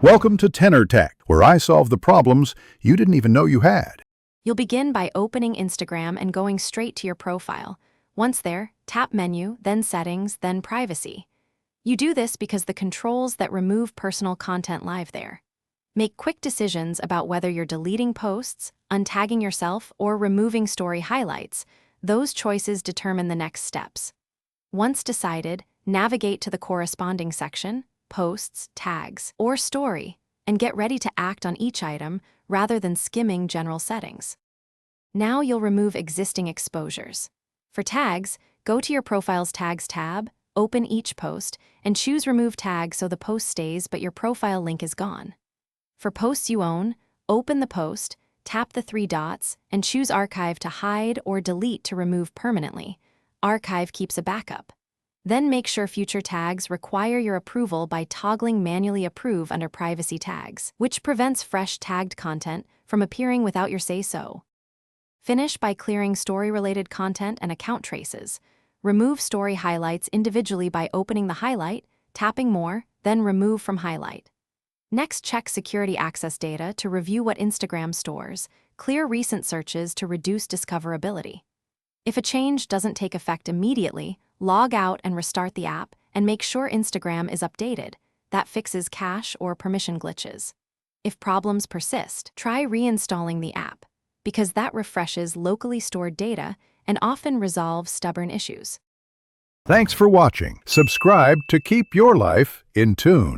Welcome to Tenor Tech, where I solve the problems you didn't even know you had. You'll begin by opening Instagram and going straight to your profile. Once there, tap Menu, then Settings, then Privacy. You do this because the controls that remove personal content live there. Make quick decisions about whether you're deleting posts, untagging yourself, or removing story highlights. Those choices determine the next steps. Once decided, navigate to the corresponding section, Posts, Tags, or Story, and get ready to act on each item rather than skimming general settings. Now you'll remove existing exposures. For tags, go to your profile's Tags tab, open each post, and choose Remove Tag so the post stays but your profile link is gone. For posts you own, open the post, tap the three dots, and choose Archive to hide or delete to remove permanently. Archive keeps a backup. Then make sure future tags require your approval by toggling Manually Approve under Privacy Tags, which prevents fresh tagged content from appearing without your say-so. Finish by clearing story-related content and account traces. Remove story highlights individually by opening the highlight, tapping More, then Remove from Highlight. Next, check security access data to review what Instagram stores. Clear recent searches to reduce discoverability. If a change doesn't take effect immediately, log out and restart the app and make sure Instagram is updated. That fixes cache or permission glitches. If problems persist, try reinstalling the app, because that refreshes locally stored data and often resolves stubborn issues. Thanks for watching. Subscribe to keep your life in tune.